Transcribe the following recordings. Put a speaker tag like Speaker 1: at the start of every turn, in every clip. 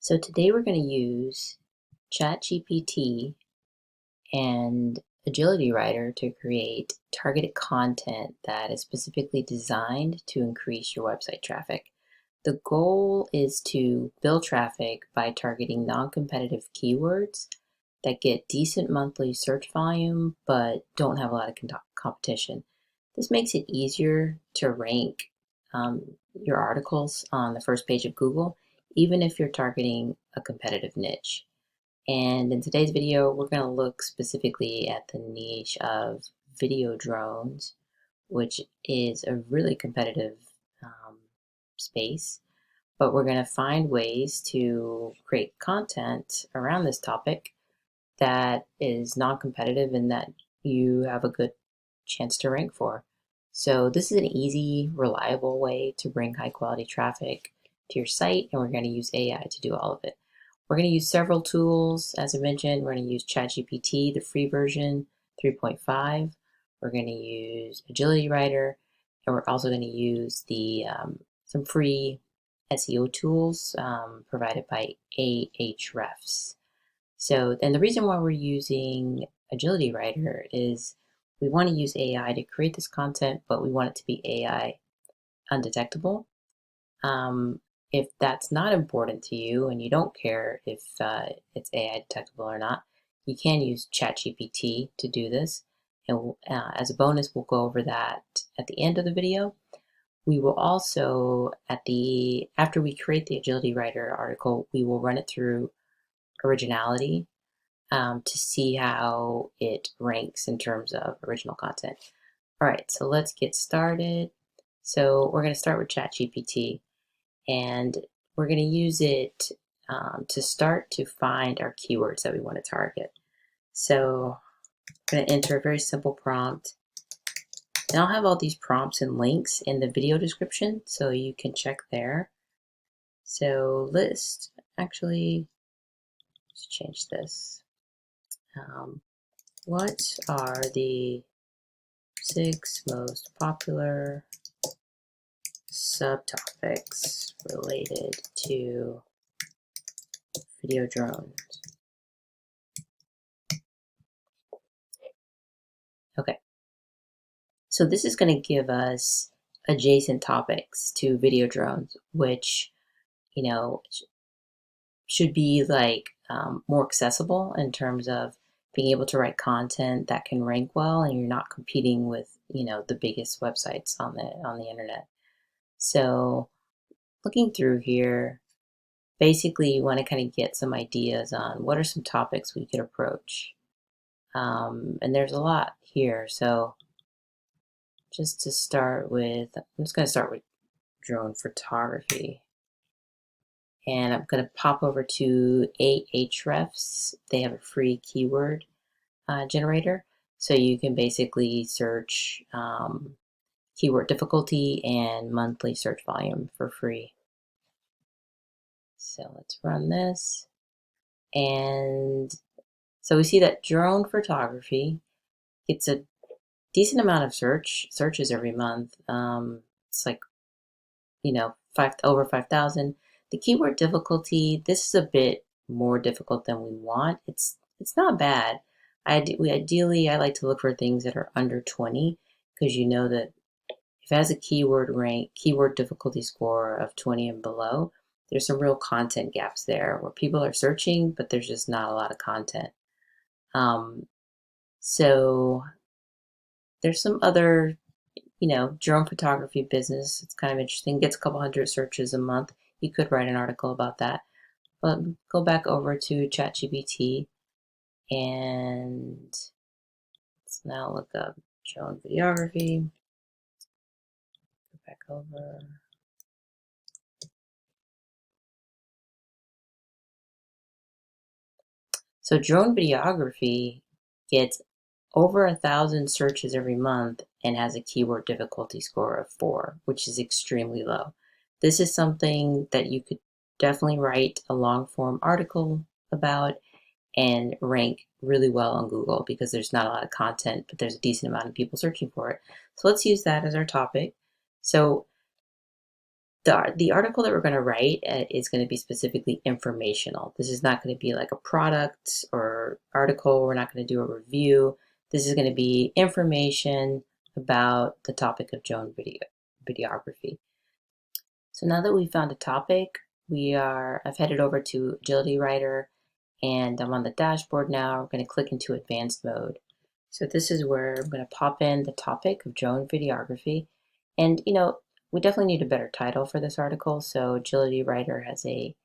Speaker 1: So today we're going to use ChatGPT and Agility Writer to create targeted content that is specifically designed to increase your website traffic. The goal is to build traffic by targeting non-competitive keywords that get decent monthly search volume but don't have a lot of competition. This makes it easier to rank your articles on the first page of Google, even if you're targeting a competitive niche. And in today's video, we're going to look specifically at the niche of video drones, which is a really competitive space. But we're going to find ways to create content around this topic that is non-competitive and that you have a good chance to rank for. So this is an easy, reliable way to bring high quality traffic to your site, and we're going to use AI to do all of it. We're going to use several tools. As I mentioned, we're going to use ChatGPT, the free version 3.5. We're going to use Agility Writer, and we're also going to use the some free SEO tools provided by Ahrefs. So, and the reason why we're using Agility Writer is we want to use AI to create this content, but we want it to be AI undetectable. If that's not important to you and you don't care if it's AI detectable or not, you can use ChatGPT to do this. And as a bonus, we'll go over that at the end of the video. We will also, after we create the Agility Writer article, we will run it through originality to see how it ranks in terms of original content. All right, so let's get started. So we're going to start with ChatGPT, and we're going to use it to start to find our keywords that we want to target. So I'm going to enter a very simple prompt. And I'll have all these prompts and links in the video description, so you can check there. So let's change this. What are the 6 most popular subtopics related to video drones? Okay, so this is going to give us adjacent topics to video drones, which, should be like more accessible in terms of being able to write content that can rank well, and you're not competing with the biggest websites on the internet. So looking through here, basically you want to kind of get some ideas on what are some topics we could approach, and there's a lot here. So just to start with, I'm just going to start with drone photography. And I'm going to pop over to Ahrefs. They have a free keyword generator. So you can basically search keyword difficulty and monthly search volume for free. So let's run this. And so we see that drone photography gets a decent amount of searches every month. It's like, over 5,000. The keyword difficulty, this is a bit more difficult than we want. It's not bad. Ideally, I like to look for things that are under 20, because you know that if it has a keyword difficulty score of 20 and below, there's some real content gaps there where people are searching, but there's just not a lot of content. So there's some other, drone photography business. It's kind of interesting. Gets a couple hundred searches a month. You could write an article about that. But go back over to ChatGPT, and let's now look up drone videography. Go back over. So drone videography gets over 1,000 searches every month and has a keyword difficulty score of 4, which is extremely low. This is something that you could definitely write a long form article about and rank really well on Google, because there's not a lot of content, but there's a decent amount of people searching for it. So let's use that as our topic. So The article that we're going to write is going to be specifically informational. This is not going to be like a product or article. We're not going to do a review. This is going to be information about the topic of drone videography. So now that we found a topic, I've headed over to Agility Writer, and I'm on the dashboard now. We're going to click into advanced mode. So this is where I'm going to pop in the topic of drone videography. And we definitely need a better title for this article. So Agility Writer has a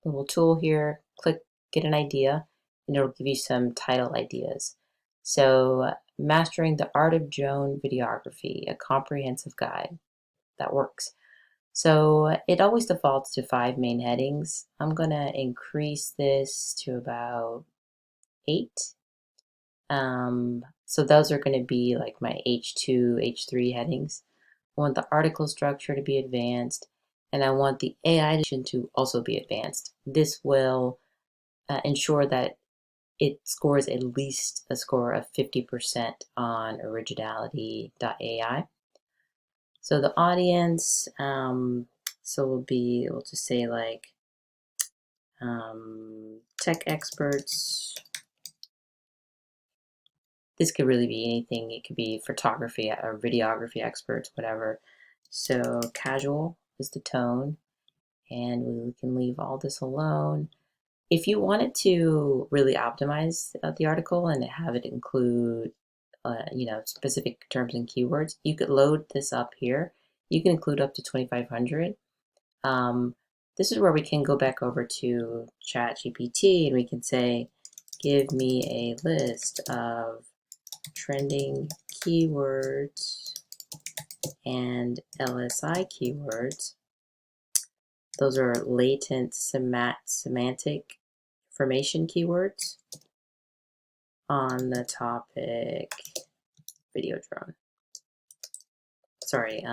Speaker 1: little tool here. Click get an idea, and it'll give you some title ideas. So Mastering the Art of Drone Videography, a comprehensive guide. That works. So it always defaults to 5 main headings. I'm gonna increase this to about 8. So those are gonna be like my H2, H3 headings. I want the article structure to be advanced, and I want the AI to also be advanced. This will ensure that it scores at least a score of 50% on originality.ai. So the audience, so we'll just say like tech experts. This could really be anything. It could be photography or videography experts, whatever. So casual is the tone, and we can leave all this alone. If you wanted to really optimize the article and have it include specific terms and keywords, you could load this up here. You can include up to 2,500. This is where we can go back over to ChatGPT and we can say, give me a list of trending keywords and LSI keywords. Those are latent semantic information keywords on the topic video drone. Sorry,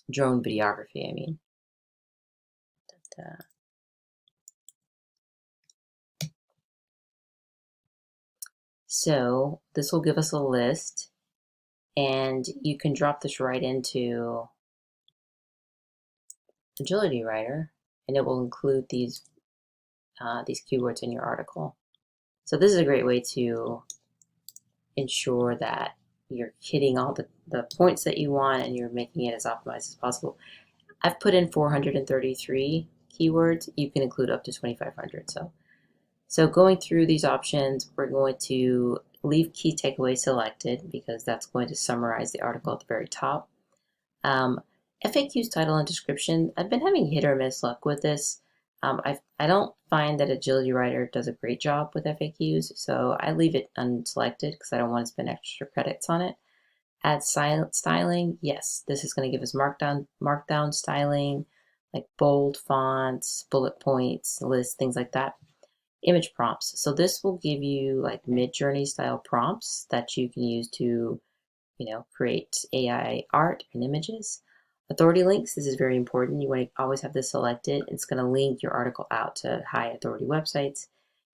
Speaker 1: drone videography, I mean. So this will give us a list, and you can drop this right into Agility Writer, and it will include these keywords in your article. So this is a great way to ensure that you're hitting all the points that you want and you're making it as optimized as possible. I've put in 433 keywords. You can include up to 2,500. So going through these options, we're going to leave key takeaways selected because that's going to summarize the article at the very top. FAQs, title, and description. I've been having hit or miss luck with this. I don't find that Agility Writer does a great job with FAQs, so I leave it unselected because I don't want to spend extra credits on it. Add styling. Yes, this is going to give us markdown styling, like bold fonts, bullet points, lists, things like that. Image prompts. So this will give you like Midjourney style prompts that you can use to, create AI art and images. Authority links. This is very important. You want to always have this selected. It's going to link your article out to high authority websites.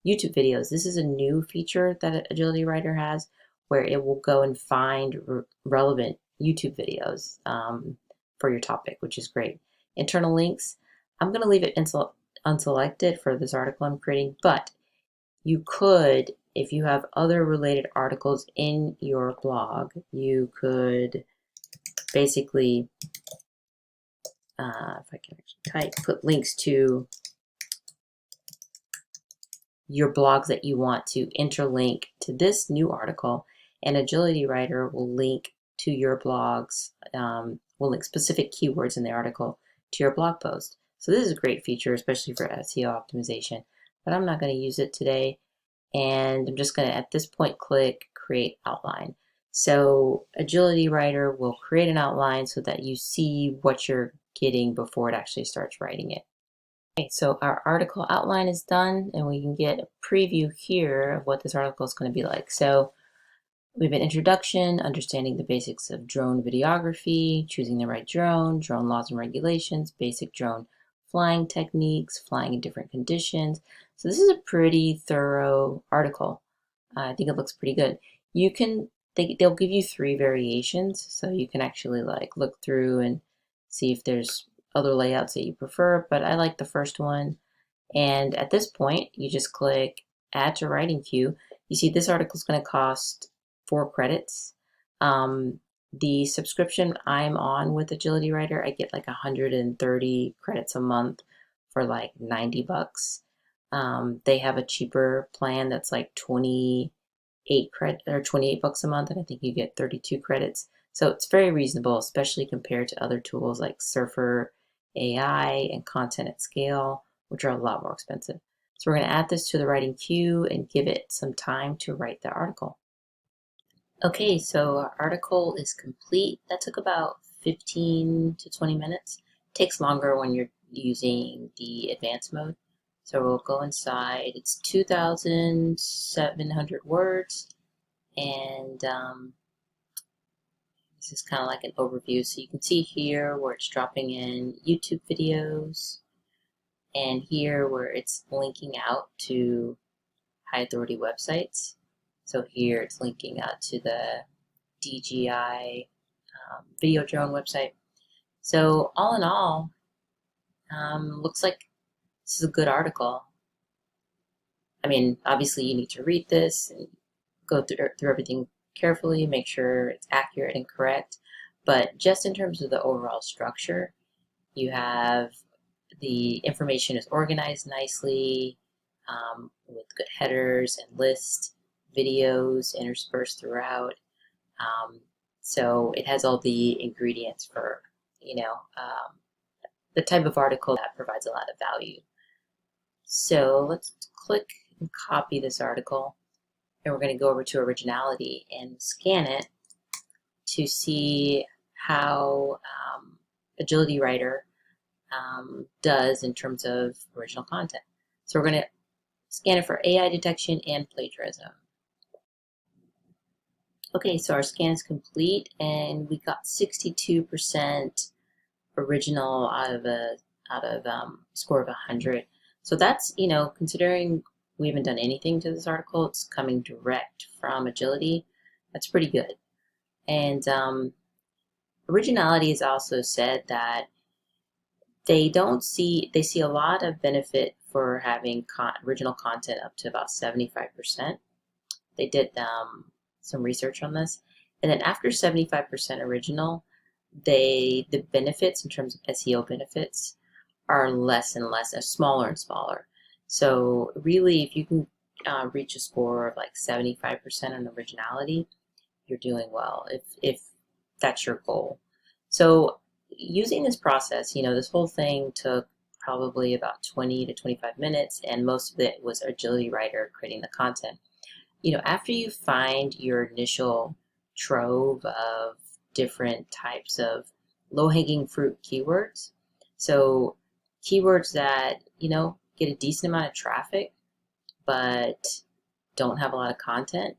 Speaker 1: YouTube videos. This is a new feature that Agility Writer has where it will go and find relevant YouTube videos for your topic, which is great. Internal links. I'm going to leave it unselected for this article I'm creating, but you could, if you have other related articles in your blog, you could basically, if I can actually put links to your blogs that you want to interlink to this new article, and Agility Writer will link to your blogs, will link specific keywords in the article to your blog post. So this is a great feature, especially for SEO optimization, but I'm not going to use it today. And I'm just going to, at this point, click Create Outline. So Agility Writer will create an outline so that you see what you're getting before it actually starts writing it. Okay, so our article outline is done, and we can get a preview here of what this article is going to be like. So we have an introduction, understanding the basics of drone videography, choosing the right drone laws and regulations, basic drone flying techniques, flying in different conditions. So this is a pretty thorough article. I think it looks pretty good. They'll give you 3 variations, so you can actually like look through and see if there's other layouts that you prefer, but I like the first one. And at this point, you just click Add to Writing Queue. You see this article is going to cost 4 credits. The subscription I'm on with Agility Writer, I get like 130 credits a month for like 90 bucks. They have a cheaper plan that's like 28 bucks a month, and I think you get 32 credits. So it's very reasonable, especially compared to other tools like Surfer AI and Content at Scale, which are a lot more expensive. So we're going to add this to the writing queue and give it some time to write the article. Okay, so our article is complete. That took about 15 to 20 minutes. It takes longer when you're using the advanced mode. So we'll go inside. It's 2,700 words, and this is kind of like an overview. So you can see here where it's dropping in YouTube videos, and here where it's linking out to high authority websites. So here it's linking out to the DJI video drone website. So all in all, looks like this is a good article. I mean, obviously you need to read this and go through everything carefully, make sure it's accurate and correct. But just in terms of the overall structure, you have the information is organized nicely with good headers and lists, videos interspersed throughout. So it has all the ingredients for, the type of article that provides a lot of value. So let's click and copy this article, and we're going to go over to Originality and scan it to see how Agility Writer does in terms of original content. So we're going to scan it for AI detection and plagiarism. Okay, so our scan is complete, and we got 62% original out of a score of 100. So that's, considering we haven't done anything to this article, it's coming direct from Agility. That's pretty good. And Originality has also said that they see a lot of benefit for having original content up to about 75%. They did some research on this. And then after 75% original, the benefits in terms of SEO benefits are less and less, smaller and smaller. So really, if you can reach a score of like 75% on originality, you're doing well, if that's your goal. So using this process, this whole thing took probably about 20 to 25 minutes, and most of it was Agility Writer creating the content. After you find your initial trove of different types of low-hanging fruit keywords, so keywords that, get a decent amount of traffic, but don't have a lot of content,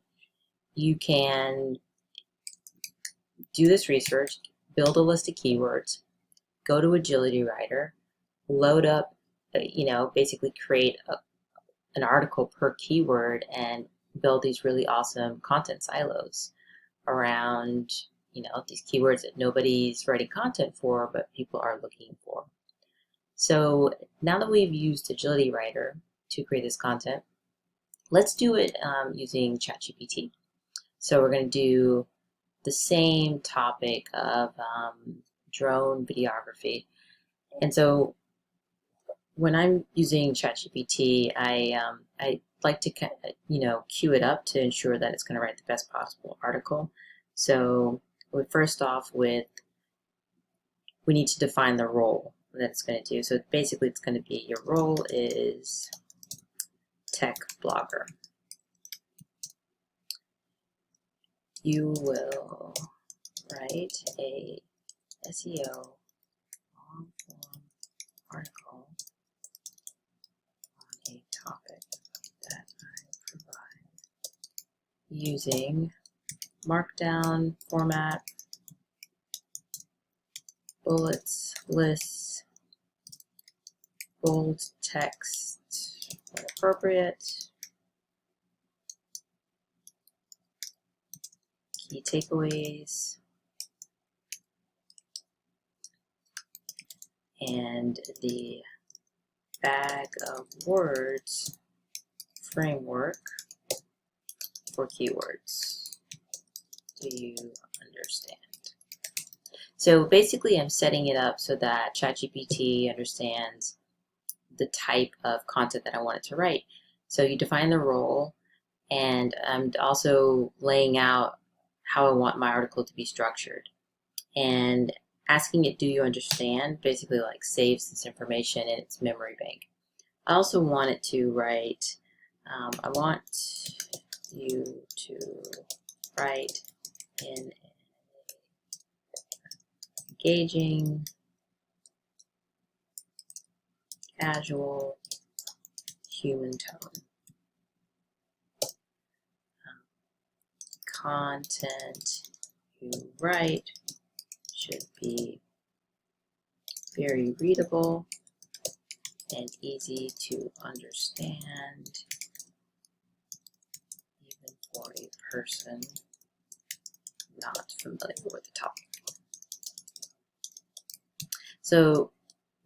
Speaker 1: you can do this research, build a list of keywords, go to Agility Writer, load up, basically create an article per keyword and build these really awesome content silos around, these keywords that nobody's writing content for, but people are looking for. So now that we've used Agility Writer to create this content, let's do it using ChatGPT. So we're going to do the same topic of drone videography. And so when I'm using ChatGPT, I like to queue it up to ensure that it's going to write the best possible article. So first off, we need to define the role that it's going to do. So basically, it's going to be your role is tech blogger. You will write a SEO long-form article on a topic that I provide using markdown format, bullets, lists, bold text when appropriate, key takeaways, and the bag of words framework for keywords. Do you understand? So basically I'm setting it up so that ChatGPT understands the type of content that I want it to write. So you define the role, and I'm also laying out how I want my article to be structured. And asking it, do you understand, basically like saves this information in its memory bank. I also want it to write, I want you to write in an engaging, casual, human tone. Content you write should be very readable and easy to understand, even for a person not familiar with the topic. So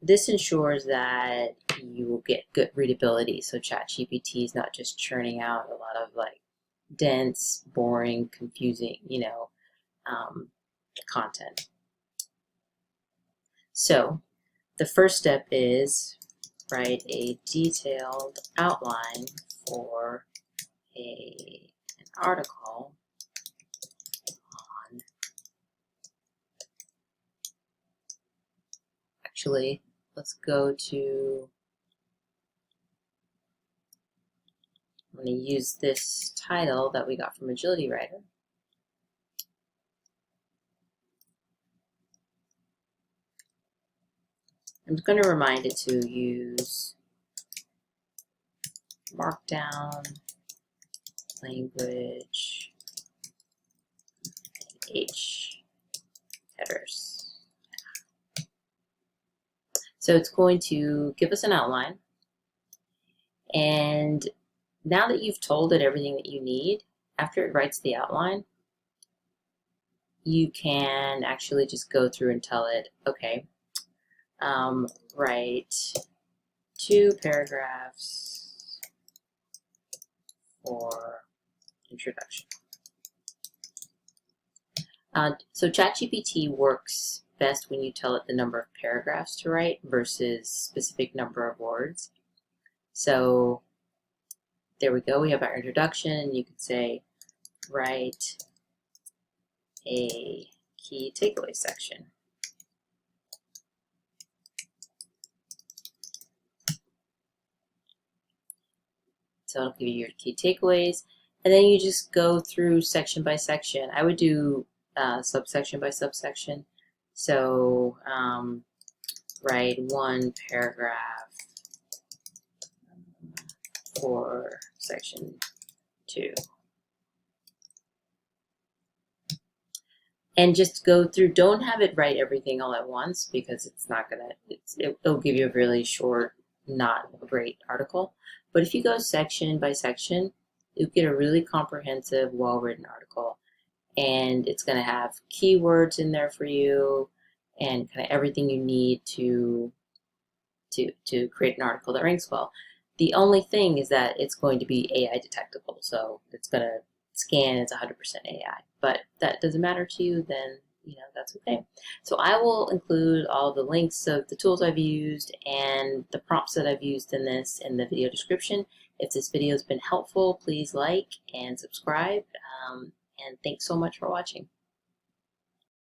Speaker 1: this ensures that you will get good readability. So ChatGPT is not just churning out a lot of like dense, boring, confusing, content. So the first step is write a detailed outline for an article on, actually, let's go to, I'm going to use this title that we got from Agility Writer. I'm going to remind it to use markdown, language, and H headers. So it's going to give us an outline. And now that you've told it everything that you need, after it writes the outline, you can actually just go through and tell it, okay, write 2 paragraphs for introduction. So ChatGPT works best when you tell it the number of paragraphs to write versus specific number of words. So there we go, we have our introduction. You could say, write a key takeaway section. So it'll give you your key takeaways, and then you just go through section by section. I would do subsection by subsection. So write 1 paragraph for section 2. And just go through, don't have it write everything all at once, because it's not gonna, it'll give you a really short, not a great article. But if you go section by section, you get a really comprehensive, well-written article. And it's gonna have keywords in there for you and kind of everything you need to create an article that ranks well. The only thing is that it's going to be AI detectable. So it's gonna scan, it's 100% AI, but that doesn't matter to you, then that's okay. So I will include all the links of the tools I've used and the prompts that I've used in this in the video description. If this video has been helpful, please like and subscribe, and thanks so much for watching.